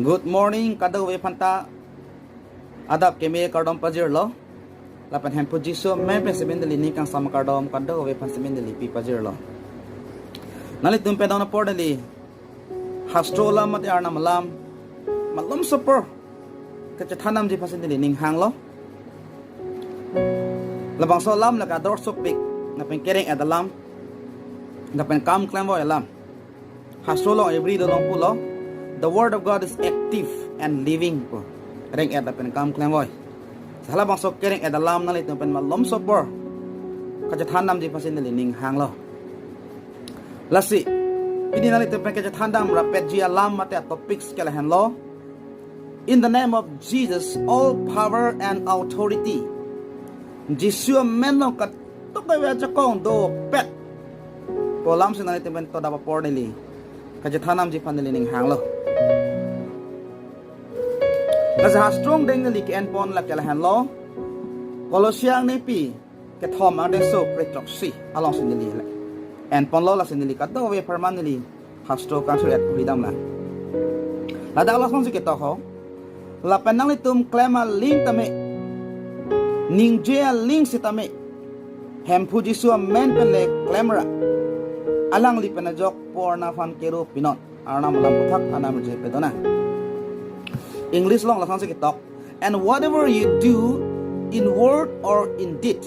Good morning, kada we panta. Adap keme kardom pajir lo. Lapan hem pujiso men preseben dali ni kang sama kardom kada we pansemen dali pi pajir lo. Nali tum pedona por dali. Hastrola mate arna malam. Malam super. Kecethanam ji pasen dali ning hang lo. Labang so lam la ka dor sopik. Napen kereng adalam. Napen kam klam wo alam. Hastrola every do long pulo. The word of God is active and living po. Reng at pen kam klam boy. Salah bang sok kereng at alam na lit pen malom sopor. Kajathanam ji pasin nili ning hang lo. Lasi. Ini na lit pen kajathanam rapet ji alam mate topics kalahan lo. In the name of Jesus, all power and authority. Jisu menno kat to ba wa jakong do pet. Polam sin na lit pen to da por nili. Kajathanam ji panili ning hang lo. Kaza strong deng li ke enpon la kala han lo Kolosiang ni pi ke thom ang de so pretroxy along sin li la enpon lo la sin li ka do we permanently hastro kan so at freedom la la da la song si ke to ho la penang li tum klema ling tame ning je ling si tame hem phuji su men pen le klemra alang li penajok porna fan kero pinot arna malam puthak anam je pedona English long la sang se talk. And whatever you do in word or in deed,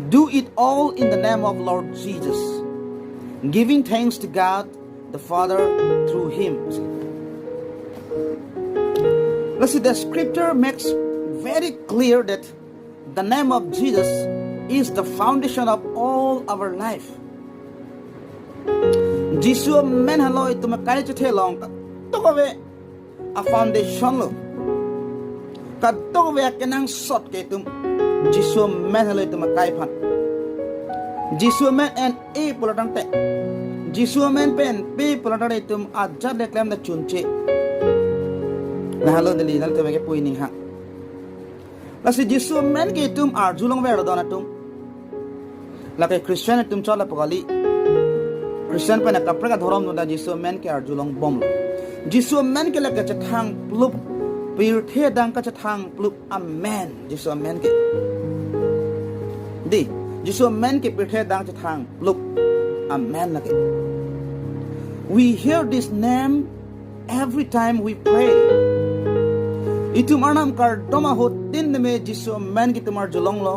do it all in the name of Lord Jesus, giving thanks to God the Father through Him. Let's see, the scripture makes very clear that the name of Jesus is the foundation of all our life. Jesus men hello itu makai cete long to a foundation lo kadto we kenang sot ke tum jisu men halo tum kai phan jisu men and e pulatang te jisu men pen pe pulatang tum ajab de klem da chunche na halo deli nal te ke puining ha la si jisu men ke tum ar julong we ro dona tum la ke christian tum chola pgali christian pen ka praka dhorom no da jisu men ke ar julong bom Jisu men ke la ka chathang plup pir the dang ka chathang plup amen Jisu men ke di Jisu men ke pir the dang chathang plup amen la ke we hear this name every time we pray itu manam kar doma ho tin me Jisu men ke tumar jolong lo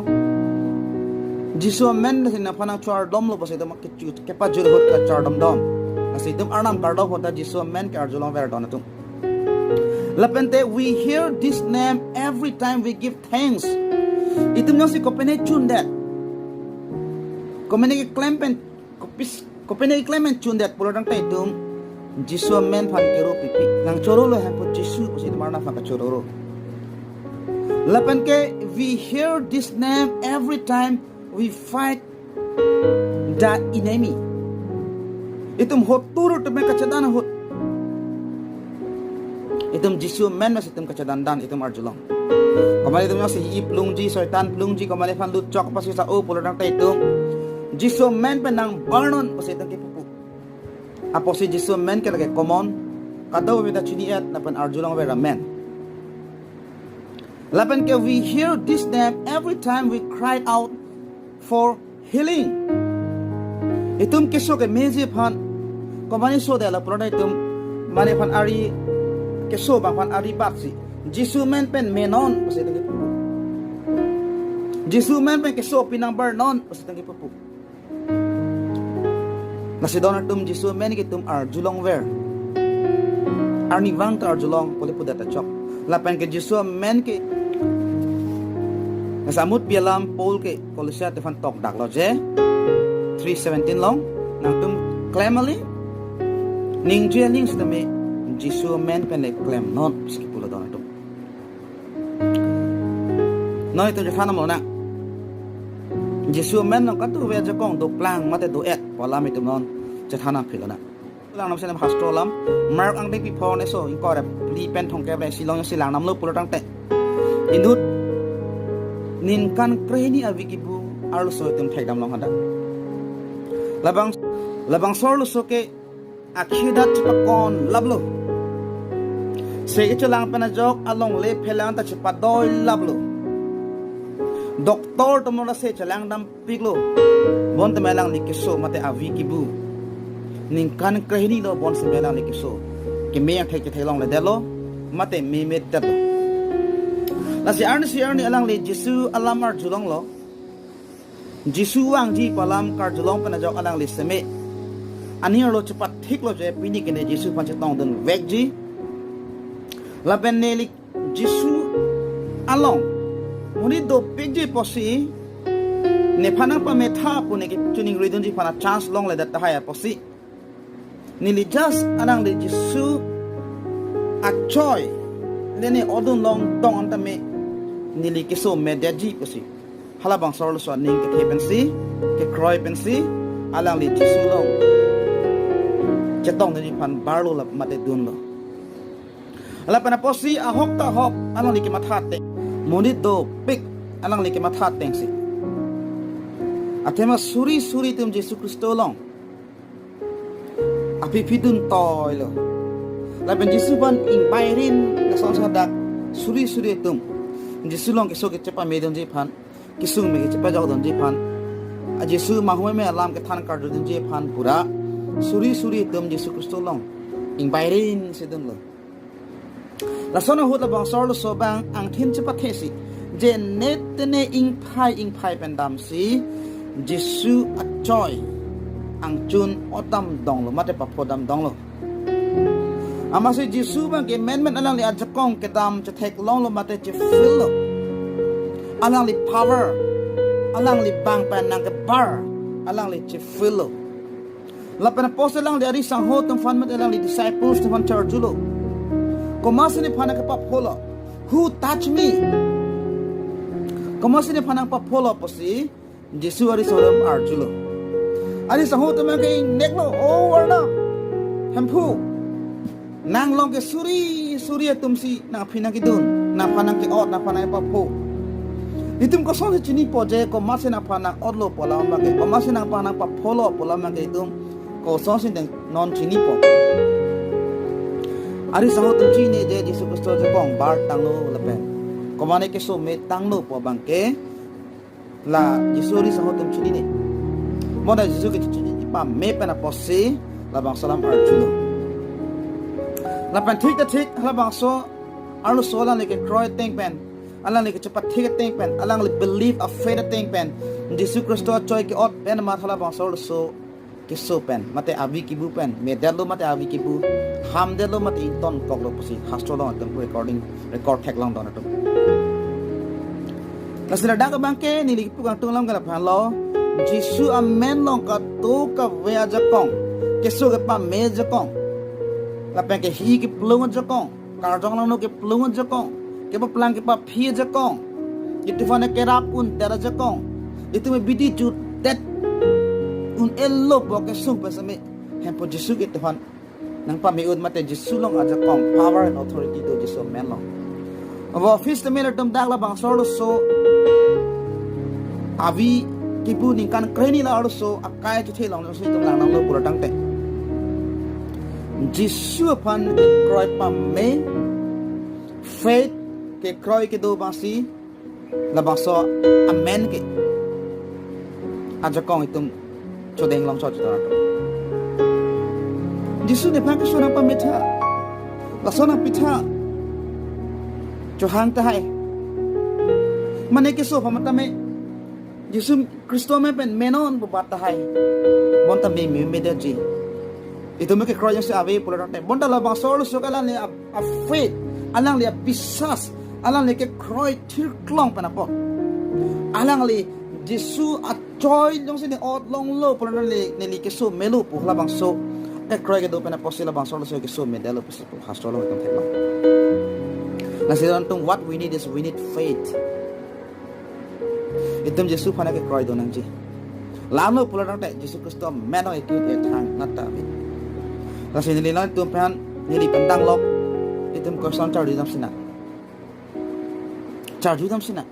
Jisu men na phana char dom lo pasai dom ke pa jul hot ka char dom dom Asitum arnam kardo hota Jisu men ke arjulong ver donatum. Lapente we hear this name every time we give thanks. Itum nang si kopene chundet. Komene klempen kopene klempen chundet pulodang ta itum Jisu men phan kero pipi. Nang chorolo han po Jisu usit marna pha ka chororo. Lapente we hear this name every time we fight the enemy. Itum hot turut me kacadan hot itum Jisu men mas itum kacadan dan itum arjulong kamali itum si iplung ji setan plung ji kamali fan lut chok pasi sa o pulodang ta itum Jisu men penang barnon pasi itum kipupu apo si Jisu men ke lagi common kadaw me da chiniat na pan arjulong vera men lapan ke we hear this name every time we cry out for healing itum keso ke meje phan komani so de la prodai tum mane phan ari keso bang phan ari baksi Jisu men pen menon pasi tangi pupu Jisu men pen keso pinang barnon pasi tangi pupu nasi dona tum Jisu men ke tum ar julong ver arni wang tar julong poli pudata chok lapan ke Jisu men ke nasamut bialam pol ke kolosya te phan tok dak lo je 3:17 long nang tum clamally ning je ling stame Jisu men pen le clam non ski pulo don tum noi to jana mo na Jisu men no ka tu ve jakong do plang mate do et polam itum non jathana philona lang nam senam hastrolam mark ang de pi phone so in ko re li pen thong ke bre silong silang nam lo pulo tang te indut nin kan kreni avikibu arlo so tum thaidam long hada labang sorlo soke akhidat pakon lablo Sige chulang panajok along le phelang ta chipadoy lablo. Doktor tumora se chalang dam piglo. Bon temelang likiso mate avi kibu. Ning kan krehini lo bon semelang likiso. Ke me yang thek thelong le delo mate me me delo. La si arni alang le Jisu alamar julong lo. Jisu wang ji palam kar julong panajok alang le seme. Ani lo cepat thik lo je pini kene Jisu panchetong den vek ji. La bennelik Jisu along muni do pigji posi ne phana pa me tha pune ki tuning ridon ji phana chance long le dat haya posi nili just anang le Jisu a joy lene odun long dong anta me nili kiso me deji posi hala bang sorlo so ning ke pensi ke kroi pensi alang le Jisu long chetong ni phan barlo la mate dun lo ala pana posi ahok ta hok alang liki mathate monit do pik alang liki mathate si atema suri tum Jesu Kristo long api pidun toilo la ben Jesu ban in bairin na son sadak suri tum Jesu long kiso ke chepa medon je phan kisung me ke chepa jaw don je phan a Jesu mahume me alam ke than kar don je phan pura suri tum Jesu Kristo long in bairin se don lo la sona hut la bang sor lo so bang ang thin che pathesi je net ne ing phai pendam si Jisu a joy ang chun otam dong lo mate pa phodam dong lo ama se Jisu bang ke men alang li ajakong ke dam che thek long lo mate che feel lo alang li power alang li bang pan nang ke bar alang li che feel lo la pen apostle lang li ari sang ho tum fan mat alang li disciples tum fan church lo Komasini phana ka polo who touch me komasini phana pa polo posi Jesu ari solam arjulo ari saho tama ke neklo over na hampu nang long ke suri tumsi na phina ki dun na phana ki ot na phana pa pho itum ko son chini poje komasina phana odlo pola ma ke komasina phana pa polo pola ma ke itum ko son sin non chini po Ari saho tum chini je Jesu Kristo je kong bar tanglo lapen. Komane ke so me tanglo po bangke la Jesu ri saho tum chini ni. Moda Jesu ke chini pa me pena posi la bang salam arjulo. Lapan thik la bang so arlo so la le ke kroy teng pen. Alang le ke cepat thik teng pen. Alang le believe a faith teng pen. Jesu Kristo choy ke ot pen ma thala bang so kiso pen mate abi kibu pen medalo mate abi kibu hamdelo mate inton koklo posi hastolo atam record thek long don atam kasira daga bangke nili pu kang tunglam kala phalo Jisu amen long ka to ka we ajakong kiso ke pa me jakong la pen ke hi ki plung jakong kar jong lang no ke plung jakong ke pa plang ke pa phi jakong itu fane ke rapun tera jakong itu me bidi chu that un ello boke sung pasame hempo Jesu ke Tuhan nang pamiud mate Jesu long aja kong power and authority do Jesu men long abo office te mele dum dagla bang solo so avi kibu ning kan kreni la so akai che the long so tum lang nang lo pura tang te Jesu pan ke kroi pam me faith ke kroi ke do basi la bang so amen ke aja kong itum cho deng long cho cho Jesu ne phang ka sona pa metha la sona pitha cho hang ta hai mane ke so phamata me Jesu Kristo me pen menon bu bat ta hai bon ta me de ji itu me ke kroya se ave pula ta bon ta la bang sol so kala ne a faith alang le bisas alang le ke kroy thir klong pa na po alang le Jesu a joy long sini ot long lo pula ne li ke so melu pu la bang so e kroy ke do pa na po sila bang sol so ke so me de lo pu hastolo ko thek long na sidan tung what we need is we need faith itum Jesu phana ke kroy do nang ji lano pula ta Jesu Kristo meno e ki e thang nata bi la sin ni lan tum pan ni li pandang lok itum ko son tar di dam sina char ju dam sina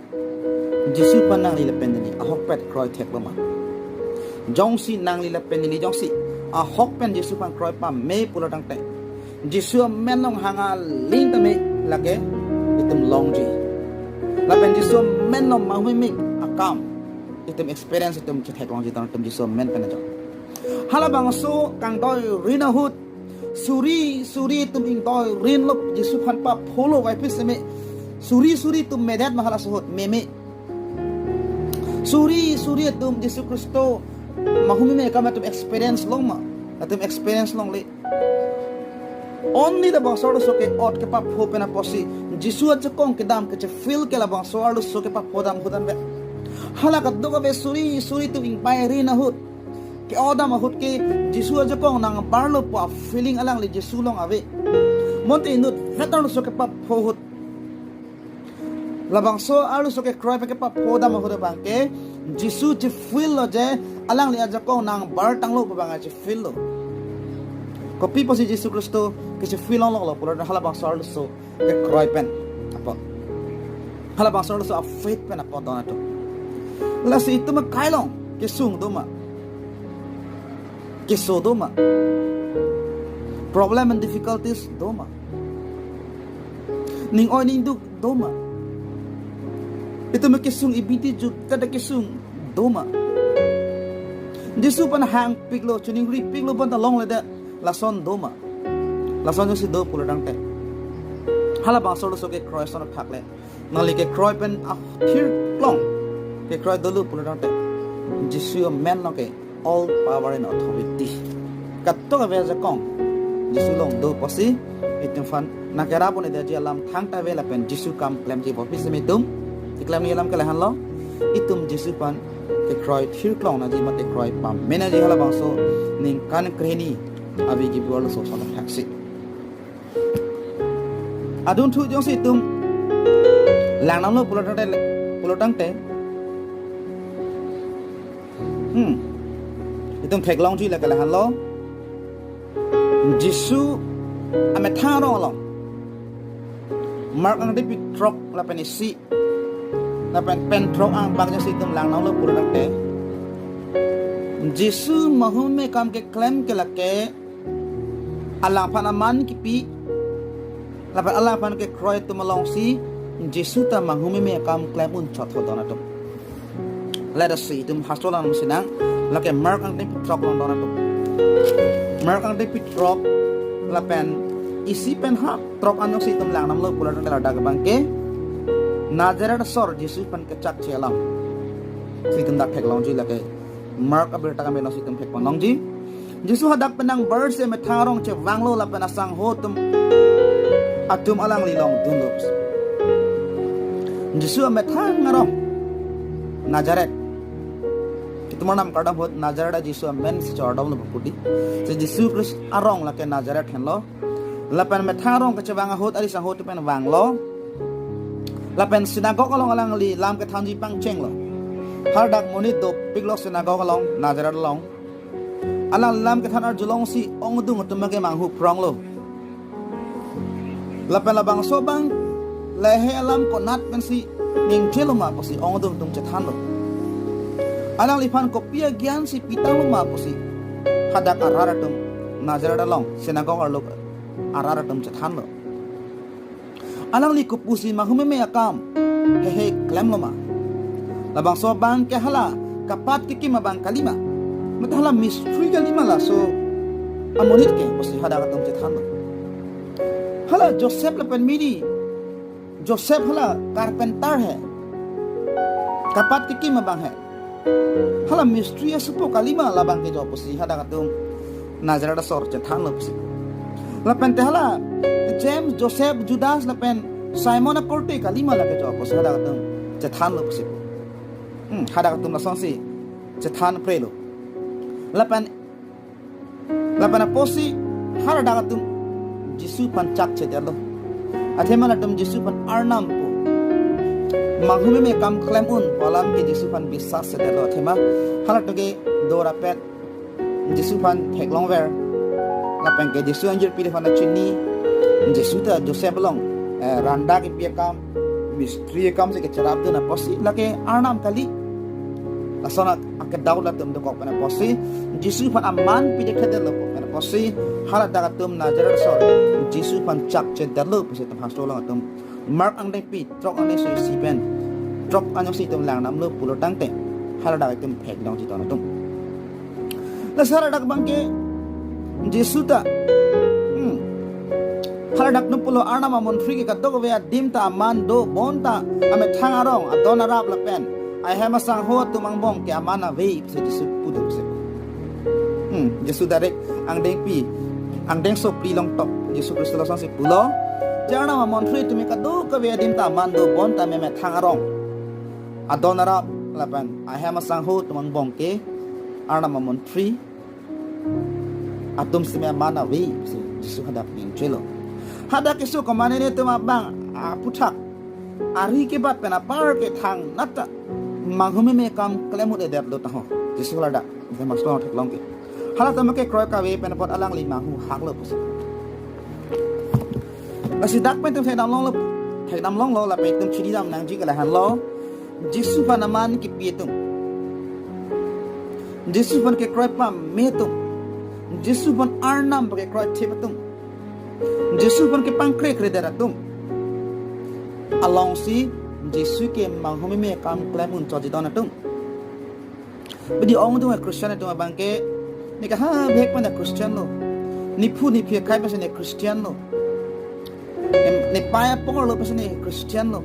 Jesu panang li la pen ni a hok pet kroy thek ba ma jong si nang li la pen ni jong si a hok pen Jesu pan kroy pa me pula tang te Jisu men long hanga ling tame lake itum long ji. Lapen Jisu men long mahumik akam itum experience itum chithek long ji tan itum Jisu men penajo. Hala bangso kang doi rinahut suri tum ing doi rin lop Jisu phan pa pholo wai pisme suri tum medat mahala suhut meme suri tum Jisu Kristo mahumik akam itum experience long ma itum experience long le. Only the bangsor so ke ot ke pap ho pena posi Jisu aja kong ke dam ke che feel ke la bangsor so ke pap hodam hudan be hala ka do be suri tu ing pai ri na hut ke odam hut ke Jisu aja kong nang barlo pa feeling alang le Jisu long ave monte inut hetan so ke pap ho hut la bangsor alu so ke cry ke pap hodam hut bang ke Jisu che feel lo je alang le aja kong nang bar tang lo bang che feel lo kopi posi Jisu Kristo kasi feel long lo pula hala bangsor so ke cry pen apa hala bangsor so a faith pen apa dona to la si itu ma kailong ke sung do ma ke so do ma problem and difficulties do ma ning oi ning du do ma itu ma ke sung ibiti ju kada ke sung do ma Jisu pan hang piglo chuning ri piglo pan ta long le da lason do ma lason jo si do pula dang te hala bangsor so ke croy son phak le nali ke croy pen a thir long ke croy dolu pula dang te Jisu men no ke all power and authority katto ka veja kong Jisu long do posi itum fan nakera pon de je lam thang ta vela pen Jisu kam klem ji bopis me tum iklam ni lam ke lahan lo itum Jisu pan ke croy thir long na ji mate croy pam mena ji hala bangso ning kan kreni abi gi bol so son taxi adun thu jong si tum langnam lo pulotang te itum thek long ji la kala han lo Jisu ame thang rong lo mark ang de pi trok la penisi la pen trok ang bang jong si tum langnam lo pulotang te Jisu mahun me kam ke claim ke la ke Allah panaman kipi lapan Allah pan ke kroy tu malong si Jisu ta mahumi me kam claim un chot hodona to let us see tum hastolan sinang lake mark ang trok long dona to mark ang trok lapan isi pen ha trok anong si tum lang nam lo pulan la dag bangke Nazaret sor Jisu pan ke chak chelam si tum dak thek long ji lake mark abir ta kam no si tum thek long ji Jisu hadak penang verse me tharong che wanglo la penasang hotum atum alang lilong dundups Jisu me thang ngaro Nazaret itu manam kadam hot Nazaret Jisu men si chordom lo pudi se Jisu Christ arong la ke Nazaret hen lo la pen me tharong ke chewang hot ari sang hot pen wanglo la pen sinagog along alang li lam ke thanji pang cheng lo hardak monit do piglo sinagog along Nazaret long alang lam ke thanar julong si ongdung tumage manghu prong lo lapen labang sobang lehe alam ko nat pen si ning chelo ma posi ongdung tum chethan lo alang lifan ko pia gyan si pitang lo ma posi hadak araratum Nazaret along sinagog arlo araratum chethan lo alang li ko pusi mahume me akam he klem lo ma labang sobang ke hala kapat kiki mabang kalima matahala mystery kalima la so amonit ke posi hada katum chethan hala Joseph la pen miri Joseph hala carpenter hai kapat kiki mabang hai hala mystery supo kalima la bang ke jo posi hada katum Nazaret sor chethan lo posi la pen te hala James Joseph Judas la pen Simon akorte kalima la ke jo posi hada katum chethan lo posi hada katum la son si chethan prelo lapan posi har dagatum Jisu pan chak chetelo athemana tum Jisu pan arnam po maghumi me kam claim un palam ke Jisu pan bisas chetelo athema halatoge dora pet Jisu pan theklong ver lapan ke Jisu anjir pilih pana chini Jisu ta Joseph long randa ke pia kam mystery kam se ke charab na posi lake arnam kali lasona ke daulat tum do ko pana posi Jisu pan aman pide khede lo pana posi halat dagat tum Nazaret sor Jisu pan chak che dalu pasi tum hastol lang tum mark ang dai pi trok ang dai sui si pen trok anyong si tum lang nam lu pulo tang te halat dagat tum phek dong ji ton tum la sara dak bangke Jisu ta haladak no pulo arna ma monthri ke kadog we dim ta man do bon ta ame thang arong adona rap la pen I have a sang ho tumang bong ke amana ve se Jisu pudu se Jisu darek ang deng pi ang deng so pri long top Jisu Kristo la sang se pulo jarna ma monthri tumi kadog ke we dim ta man do bon ta me thang arong adona rap la pen I have a sang ho tumang bong ke arna ma monthri atum se me amana ve se Jisu hadak ning chelo hadak isu kemana ni tu mabang putak ari ke bat pena par ke thang nata manghumi me kam klemut edap do taho Jisu lada de maslo thak long ke hala tamake kroy ka we pena pot alang li mahu hak lo pus asi dak pen tum thedam long lo la pe tum chidi dam nang ji kala han lo Jisu panaman ki pietum Jisu pan ke kroy pam me tum Jisu pan arnam ke kroy thipatum Jisu pun ke pangkre kredera tum along si Jisu ke manghumi me kam klemun choji dona tum bidi ong tu Christian tu bangke ni ka ha bek mana Christian lo ni phu ni phe kai pasane Christian lo ni paya pong lo pasane Christian lo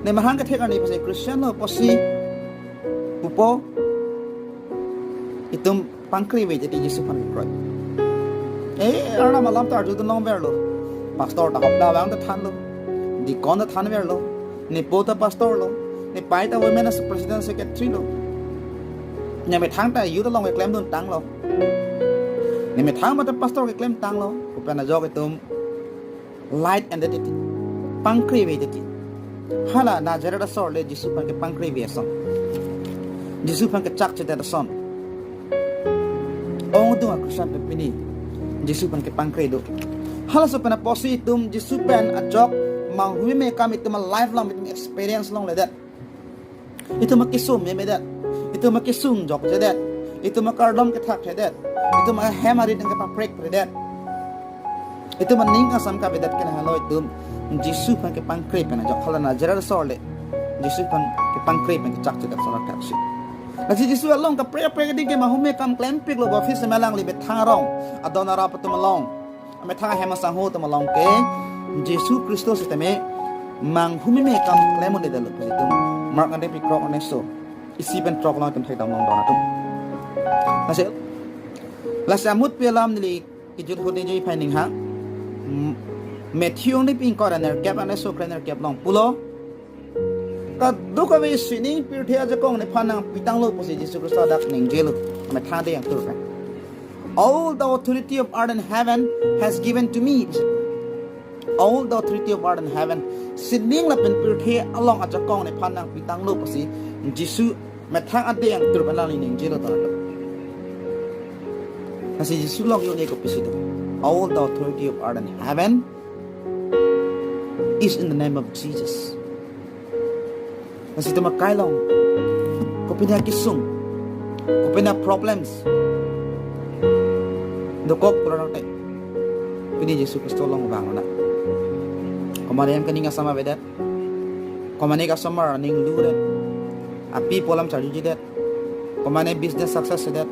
ni mahang ka theka ni pasane Christian lo posi pupo itum pangkre we jadi Jisu pan kroy arna malam tar ju long ver lo pastor ta hopda wang ta than lo di kon ta than ver lo ni po ta pastor lo ni pai ta women as president secretary lo nya me thang ta yu ta long we claim don tang lo ni me thang ma ta pastor ke claim tang lo ko pa na jog tum light and the pangkri we ti hala na jara da sor le Jisu pan ke pangkri we son Jisu pan ke chak che da son ong tu aku sampai pini Jisu pan ke pangkre do hala so pana posi tum Jisu pan ajok manghui me kam itu ma life long itu experience long like that itu ma kisum me that itu ma kisung jok je that itu ma kardom ke thak je that itu ma hammer it ke pa break pre that itu ma ning asam ka be that ken halo tum Jisu pan ke pangkre pan ajok hala na jara so le Jisu pan ke pangkre pan ke chak je that so na tak si Nasi Jisu along ka pre di ke mahume kam claim pik lo office melang li bet tharong adona ra patum long ame thang hema sang ho tum long ke Jisu Kristo sisteme mang humi me kam claim de dalo tum mark ande pik krok ane so isi ben trok long tum thai dam long dona tum nasi la samut pelam ni ki jut ho de joi finding ha Matthew ni pin koraner cap ane so koraner cap long pulo ka duka we swining pirthia ja kong ne phanang pitang lo posi Jisu Kristo dak ning jelo ma tha de yang tur ka all the authority of earth and heaven has given to me all the authority of earth and heaven sining la pen pirthia along a ja kong ne phanang pitang lo posi Jisu ma tha ade yang tur bala ning jelo ta kasi Jisu log yo ne ko pisi do all the authority of earth and heaven is in the name of Jesus Nasi tu makai long, kau punya kisung, kau punya problems, dokok kurang tak, pini Yesus Kristus long bang mana, kau mana yang keninga sama bedat, kau mana yang sama ning lu dat, api polam cari jidat, kau mana business success dat,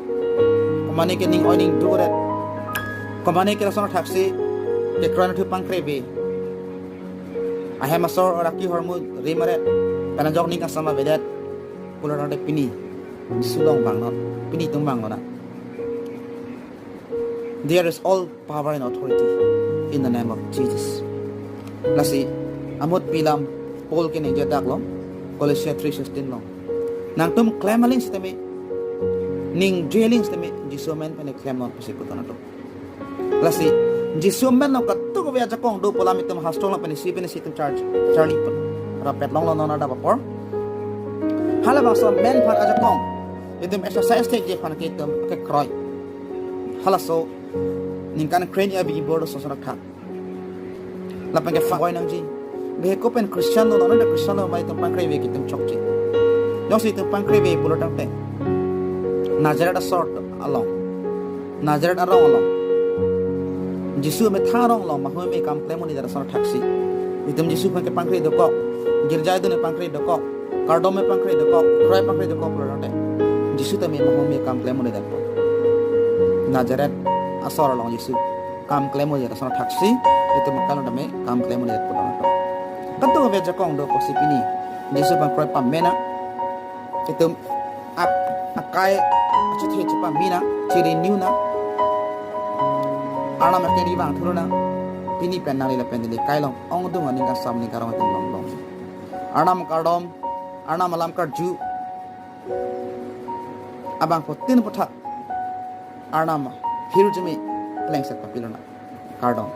kau mana kening oining tu dat, kau mana kira sana taksi, kekran tu pangkrebe, aham asor oraki hormud rimaret. Karena jok ni sama bedat pulau ada pini sulong bang not pini tung bang not there is all power and authority in the name of Jesus nasi amut pilam Paul ke ning jadak long Colossians 3:16 long nang tum clamaling sisteme ning jailing sisteme Jisu men pen claim not pasi kutan to nasi Jisu men no kattu ko ya jakong do polam itum hastol na pen si tum charge Charlie rapet long long na da bapor hala bangsa men phan aja kong itum exercise take je phan ke tum ke kroy hala so ningkan crane ya bi board so sara kha lapan ke fa nang ji be ko pen Christian no na Christian no mai tum pan krai ve ki tum chok ji yo si tum pan krai ve pulo tang te Nazaret sort along Nazaret along Jisu me tharong lo ma hoi me kam klemo ni dara sana thaksi itum Jisu ke pangkri dokok girjai dune pangkri dokok kardom me pangkri dokok krai pangkri dokok lorote Jisu ta me ma hoi me kam klemo ni dara Nazaret asor lo Jisu kam klemo ni dara sana thaksi itum kalo dame kam klemo ni dara podon kanto ve jakong do posipini Jisu pangkri pamena itum akai achuthe chipa mina chiri niuna Arna makeri bang thuruna pini penna lila pendili kailong ong du maninga samni karang tin long long Arnam kardom Arnam alam karju abang ko tin potha Arnam hirujmi plengset papilona kardom